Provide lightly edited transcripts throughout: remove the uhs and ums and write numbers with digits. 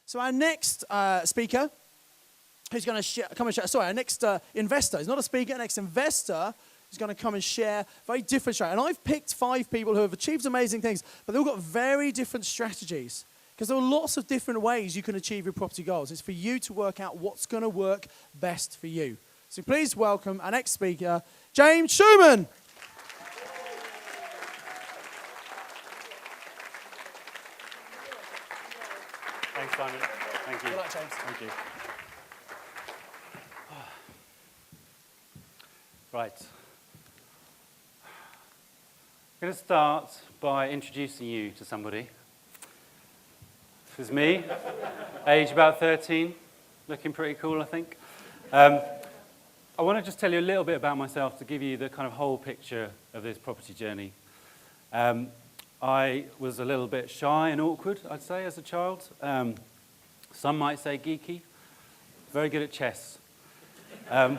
So our next speaker, who's going to come and share, sorry, our next investor, he's not a speaker, our next investor is going to come and share very different strategy. And I've picked 5 people who have achieved amazing things, but they've all got very different strategies. Because there are lots of different ways you can achieve your property goals. It's for you to work out what's going to work best for you. So please welcome our next speaker, James Schumann. Thanks, Simon. Thank you. Good luck, James. Thank you. Right. I'm going to start by introducing you to somebody. This is me, age about 13, looking pretty cool, I think. I want to just tell you a little bit about myself to give you the kind of whole picture of this property journey. I was a little bit shy and awkward, I'd say, as a child. Some might say geeky. Very good at chess. But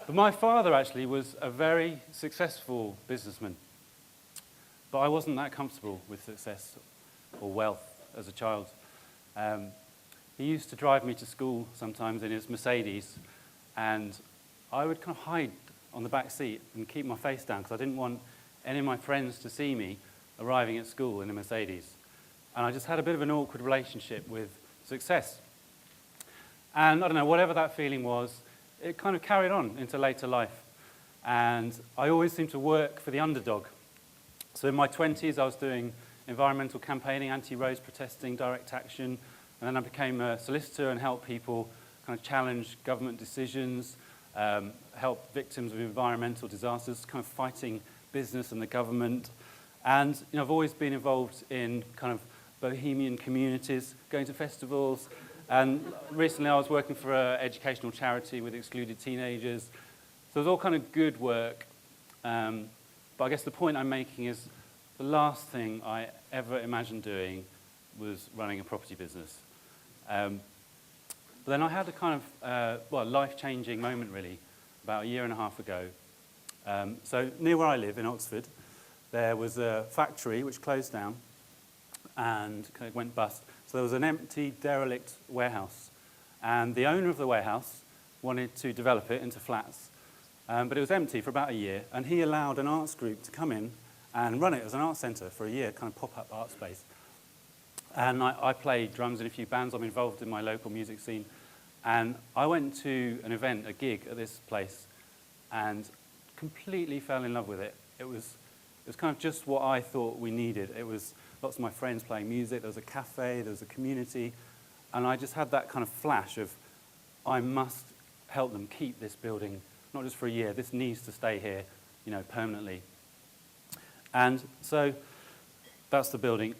my father actually was a very successful businessman. But I wasn't that comfortable with success or wealth as a child. He used to drive me to school sometimes in his Mercedes, and I would kind of hide on the back seat and keep my face down because I didn't want any of my friends to see me arriving at school in a Mercedes. And I just had a bit of an awkward relationship with success. And I don't know, whatever that feeling was, it kind of carried on into later life. And I always seemed to work for the underdog. So in my 20s, I was doing environmental campaigning, anti-roads protesting, direct action, and then I became a solicitor and helped people kind of challenge government decisions, help victims of environmental disasters, kind of fighting business and the government. And I've always been involved in kind of bohemian communities, going to festivals, and recently I was working for an educational charity with excluded teenagers. So it was all kind of good work. But I guess the point I'm making is the last thing I ever imagined doing was running a property business. But then I had a kind of, life-changing moment, really, about 1.5 years ago. So near where I live, in Oxford, there was a factory which closed down and kind of went bust. So there was an empty, derelict warehouse. And the owner of the warehouse wanted to develop it into flats. But it was empty for about 1 year, and he allowed an arts group to come in and run it as an art centre for 1 year, kind of pop-up art space. And I play drums in a few bands. I'm involved in my local music scene. And I went to an event, a gig at this place, and completely fell in love with it. It was kind of just what I thought we needed. It was lots of my friends playing music. There was a cafe, there was a community. And I just had that kind of flash of, I must help them keep this building, not just for 1 year. This needs to stay here, permanently. And so that's the building.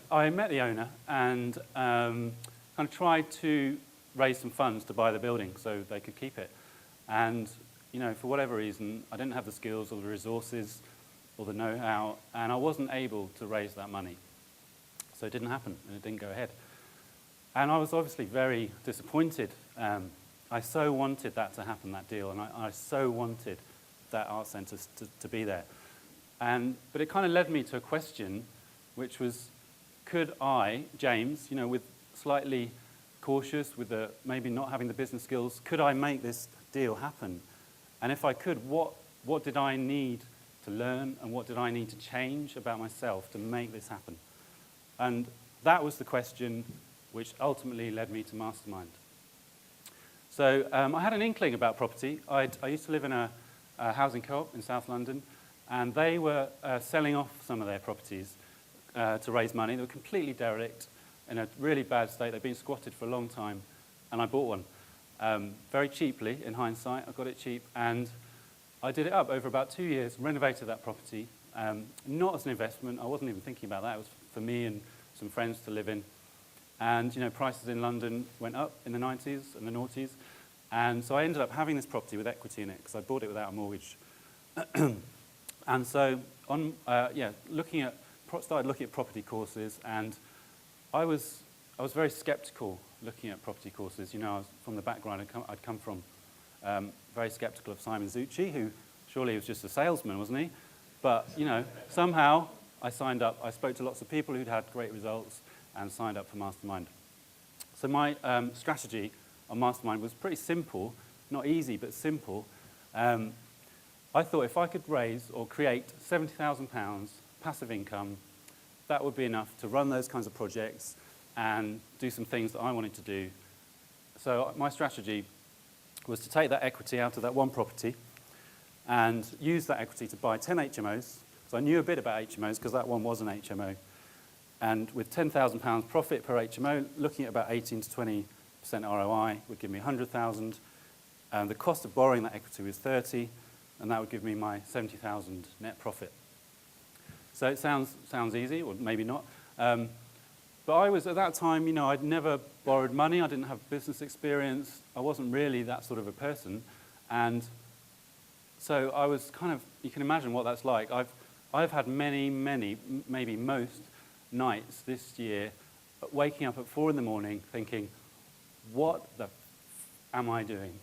I met the owner and kind of tried to raise some funds to buy the building so they could keep it. And, for whatever reason, I didn't have the skills or the resources or the know-how, and I wasn't able to raise that money. So it didn't happen, and it didn't go ahead. And I was obviously very disappointed. I so wanted that to happen, that deal, and I so wanted that art centre to be there. But it kind of led me to a question, which was, could I, James, with slightly cautious, with maybe not having the business skills, could I make this deal happen? And if I could, what did I need to learn, and what did I need to change about myself to make this happen? And that was the question which ultimately led me to Mastermind. So I had an inkling about property. I used to live in a housing co-op in South London, and they were selling off some of their properties to raise money. They were completely derelict, in a really bad state. They'd been squatted for a long time, and I bought one. Very cheaply, in hindsight. I got it cheap, and I did it up over about 2 years, renovated that property, not as an investment. I wasn't even thinking about that. It was for me and some friends to live in. And, prices in London went up in the 90s and the noughties. And so I ended up having this property with equity in it because I bought it without a mortgage. And so, started looking at property courses, and I was very skeptical looking at property courses. I was from the background I'd come from. Very skeptical of Simon Zutshi, who surely was just a salesman, wasn't he? But, somehow I signed up. I spoke to lots of people who'd had great results and signed up for Mastermind. So my strategy on Mastermind was pretty simple, not easy, but simple. I thought if I could raise or create £70,000 passive income, that would be enough to run those kinds of projects and do some things that I wanted to do. So my strategy was to take that equity out of that one property and use that equity to buy 10 HMOs. So I knew a bit about HMOs because that one was an HMO. And with £10,000 profit per HMO, looking at about 18 to 20% ROI would give me 100,000. And the cost of borrowing that equity was 30, and that would give me my 70,000 net profit. So it sounds easy, or maybe not. But I was, at that time, you know, I'd never borrowed money. I didn't have business experience. I wasn't really that sort of a person. And so I was kind of, you can imagine what that's like. I've had many, maybe most nights this year waking up at 4 in the morning thinking, what the am I doing?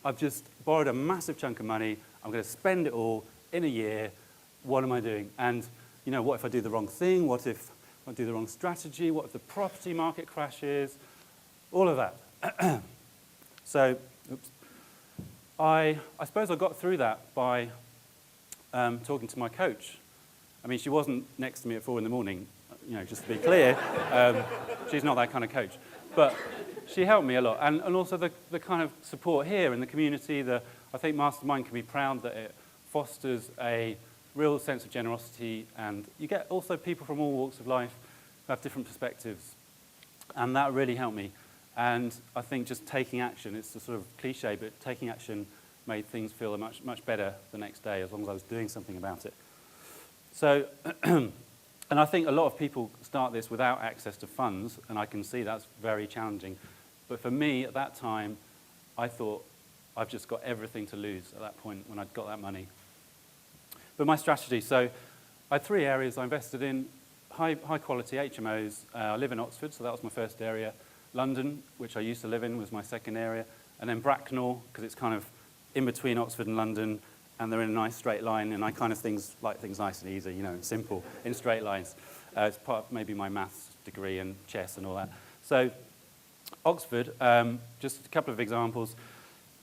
I've just borrowed a massive chunk of money. I'm going to spend it all in a year. What am I doing? And, you know, what if I do the wrong thing? What if I do the wrong strategy? What if the property market crashes? All of that. So, I suppose I got through that by talking to my coach. I mean, she wasn't next to me at 4 in the morning, you know, just to be clear. She's not that kind of coach. But she helped me a lot. And also the kind of support here in the community. I think Mastermind can be proud that it fosters a real sense of generosity. And you get also people from all walks of life who have different perspectives. And that really helped me. And I think just taking action, it's a sort of cliche, but taking action made things feel much better the next day, as long as I was doing something about it. So, and I think a lot of people start this without access to funds, and I can see that's very challenging. But for me, at that time, I thought, I've just got everything to lose at that point when I'd got that money. But my strategy, so I had 3 areas I invested in. High quality HMOs. I live in Oxford, so that was my first area. London, which I used to live in, was my second area. And then Bracknell, because it's kind of in between Oxford and London, and they're in a nice straight line, and I kind of like things nice and easy, you know, simple, in straight lines. It's part of maybe my maths degree and chess and all that. So Oxford, just a couple of examples.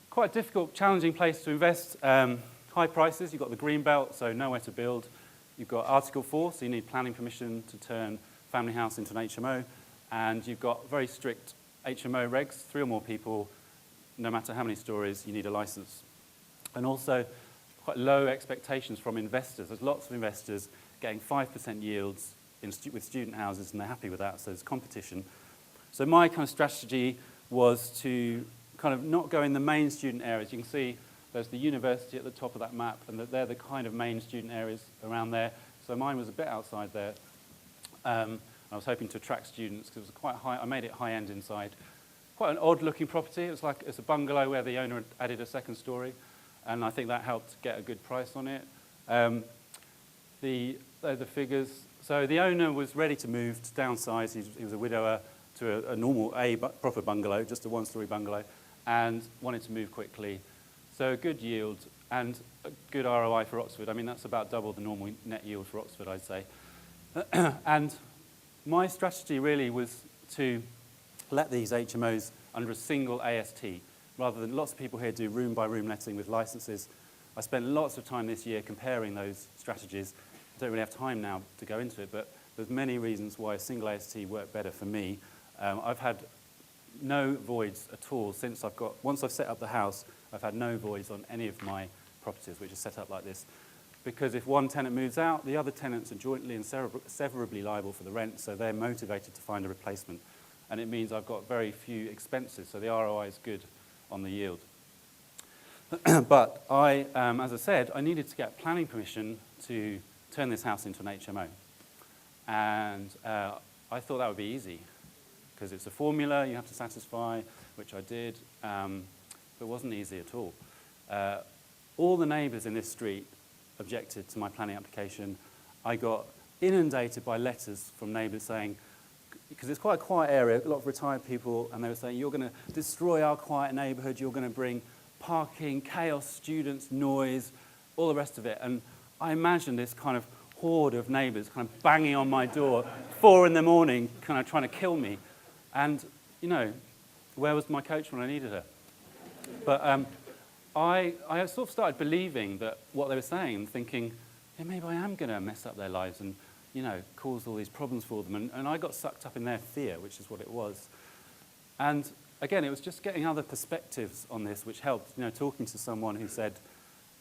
Quite a difficult, challenging place to invest. High prices, you've got the green belt, so nowhere to build. You've got Article 4, so you need planning permission to turn family house into an HMO. And you've got very strict HMO regs, 3 or more people, no matter how many stories, you need a license. And also quite low expectations from investors. There's lots of investors getting 5% yields with student houses, and they're happy with that, so there's competition. So my kind of strategy was to kind of not go in the main student areas. You can see there's the university at the top of that map, and they're the kind of main student areas around there. So mine was a bit outside there. I was hoping to attract students because it was quite high. I made it high-end inside. Quite an odd-looking property. It was like it's a bungalow where the owner had added a second story, and I think that helped get a good price on it. The figures. So the owner was ready to move, to downsize. He was a widower to a normal, proper bungalow, just a 1-story bungalow, and wanted to move quickly. So a good yield and a good ROI for Oxford. I mean, that's about double the normal net yield for Oxford, I'd say. And my strategy really was to let these HMOs under a single AST, rather than lots of people here do room-by-room letting with licenses. I spent lots of time this year comparing those strategies. I don't really have time now to go into it, but there's many reasons why a single AST worked better for me. I've had no voids at all once I've set up the house, I've had no voids on any of my properties, which are set up like this. Because if one tenant moves out, the other tenants are jointly and severably liable for the rent, so they're motivated to find a replacement. And it means I've got very few expenses, so the ROI is good on the yield. But as I said, I needed to get planning permission to turn this house into an HMO. And I thought that would be easy, because it's a formula you have to satisfy, which I did, but it wasn't easy at all. All the neighbours in this street objected to my planning application. I got inundated by letters from neighbours saying, because it's quite a quiet area, a lot of retired people, and they were saying, you're going to destroy our quiet neighbourhood, you're going to bring parking, chaos, students, noise, all the rest of it. And I imagined this kind of horde of neighbours kind of banging on my door, 4 in the morning, kind of trying to kill me. And where was my coach when I needed her? But I sort of started believing that what they were saying, thinking, yeah, maybe I am going to mess up their lives and, cause all these problems for them. And I got sucked up in their fear, which is what it was. And again, it was just getting other perspectives on this, which helped, talking to someone who said,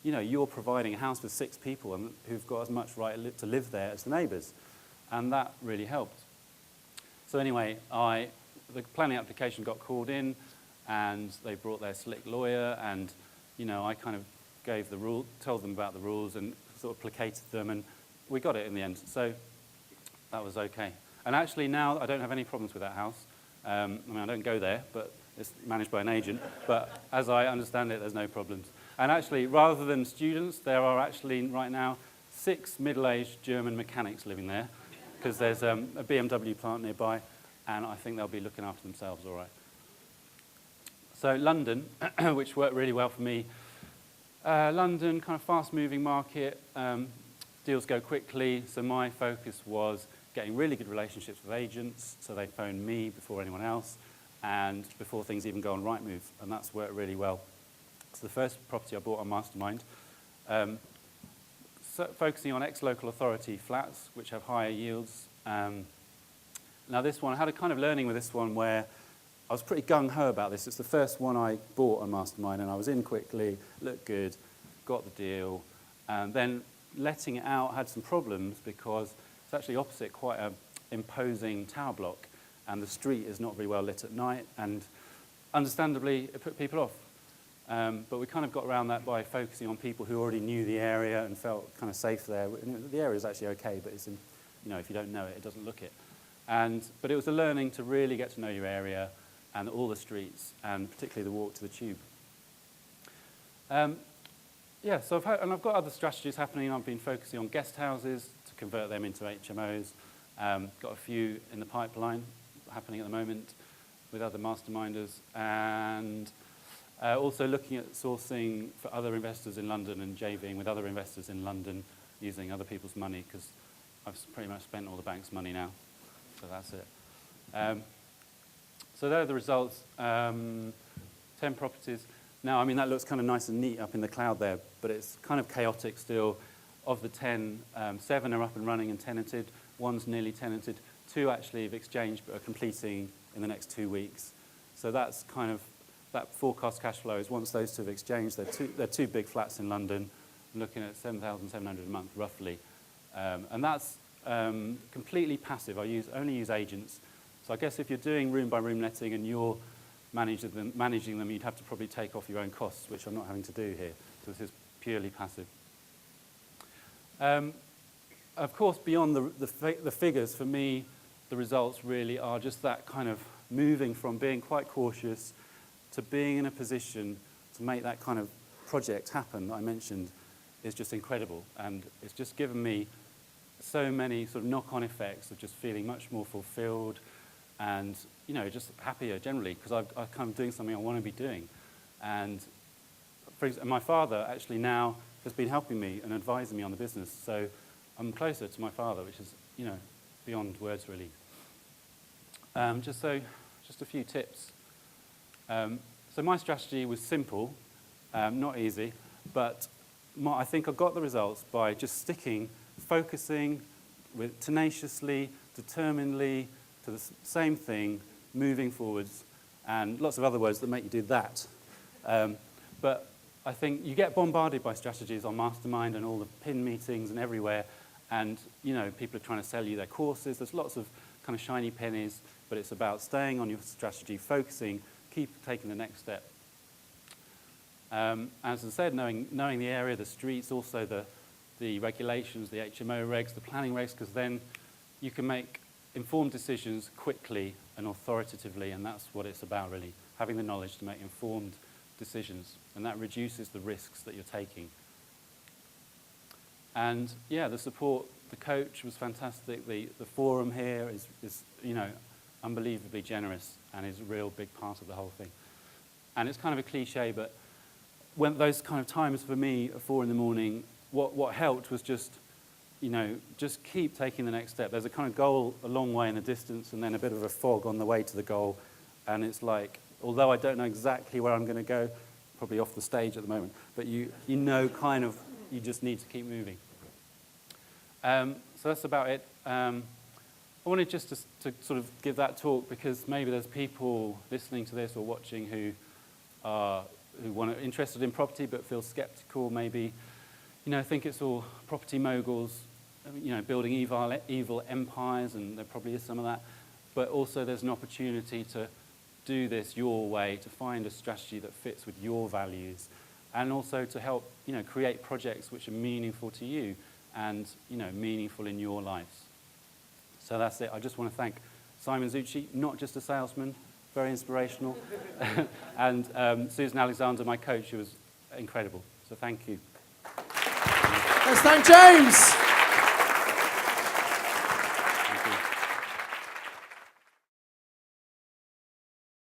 you're providing a house for 6 people and who've got as much right to live there as the neighbours. And that really helped. So anyway, the planning application got called in and they brought their slick lawyer and, I kind of gave told them about the rules and sort of placated them, and we got it in the end. So that was okay. And actually now I don't have any problems with that house. I don't go there, but it's managed by an agent. But as I understand it, there's no problems. And actually, rather than students, there are actually right now 6 middle-aged German mechanics living there, because there's a BMW plant nearby, and I think they'll be looking after themselves all right. So London, which worked really well for me. London, kind of fast-moving market, deals go quickly, so my focus was getting really good relationships with agents, so they phoned me before anyone else, and before things even go on Rightmove, and that's worked really well. So the first property I bought on Mastermind, focusing on ex-local authority flats, which have higher yields. Now this one, I had a kind of learning with this one where I was pretty gung-ho about this. It's the first one I bought on Mastermind, and I was in quickly, looked good, got the deal, and then letting it out had some problems because it's actually opposite quite an imposing tower block, and the street is not very well lit at night, and understandably, it put people off. But we kind of got around that by focusing on people who already knew the area and felt kind of safe there. The area is actually okay, but it's if you don't know it, it doesn't look it. But it was a learning to really get to know your area and all the streets, and particularly the walk to the tube. So I've got other strategies happening. I've been focusing on guest houses to convert them into HMOs. Got a few in the pipeline happening at the moment with other masterminders, and also looking at sourcing for other investors in London and JVing with other investors in London using other people's money, because I've pretty much spent all the bank's money now, so that's it. So there are the results, 10 properties. Now, that looks kind of nice and neat up in the cloud there, but it's kind of chaotic still. Of the 10, 7 are up and running and tenanted, 1's nearly tenanted, 2 actually have exchanged but are completing in the next 2 weeks. So that's kind of, that forecast cash flow is once those 2 have exchanged, they're two big flats in London, looking at 7,700 a month roughly. And that's completely passive. I only use agents. So I guess if you're doing room by room letting and you're managing them, you'd have to probably take off your own costs, which I'm not having to do here. So this is purely passive. Of course, beyond the figures, for me, the results really are just that kind of moving from being quite cautious to being in a position to make that kind of project happen that I mentioned is just incredible. And it's just given me so many sort of knock-on effects of just feeling much more fulfilled and, just happier generally, because I'm kind of doing something I want to be doing. And for example, my father actually now has been helping me and advising me on the business. So I'm closer to my father, which is, beyond words really. Just a few tips. So my strategy was simple, not easy, but I think I got the results by just focusing tenaciously, determinedly, to the same thing, moving forwards, and lots of other words that make you do that. But I think you get bombarded by strategies on Mastermind and all the pin meetings and everywhere, and people are trying to sell you their courses. There's lots of kind of shiny pennies, but it's about staying on your strategy, focusing, keep taking the next step. As I said, knowing the area, the streets, also the regulations, the HMO regs, the planning regs, because then you can make informed decisions quickly and authoritatively, and that's what it's about really, having the knowledge to make informed decisions, and that reduces the risks that you're taking. And yeah, the support, the coach was fantastic. The forum here is unbelievably generous and is a real big part of the whole thing. And it's kind of a cliche, but when those kind of times for me at 4 a.m, what helped was just keep taking the next step. There's a kind of goal a long way in the distance and then a bit of a fog on the way to the goal. And it's like, although I don't know exactly where I'm going to go, probably off the stage at the moment, but you know kind of, you just need to keep moving. So that's about it. I wanted just to sort of give that talk because maybe there's people listening to this or watching who are interested in property but feel skeptical, maybe, think it's all property moguls, building evil empires, and there probably is some of that. But also there's an opportunity to do this your way, to find a strategy that fits with your values, and also to help, create projects which are meaningful to you and, meaningful in your lives. So that's it. I just want to thank Simon Zutshi, not just a salesman, very inspirational, and Susan Alexander, my coach, who was incredible. So thank you. Let's thank James.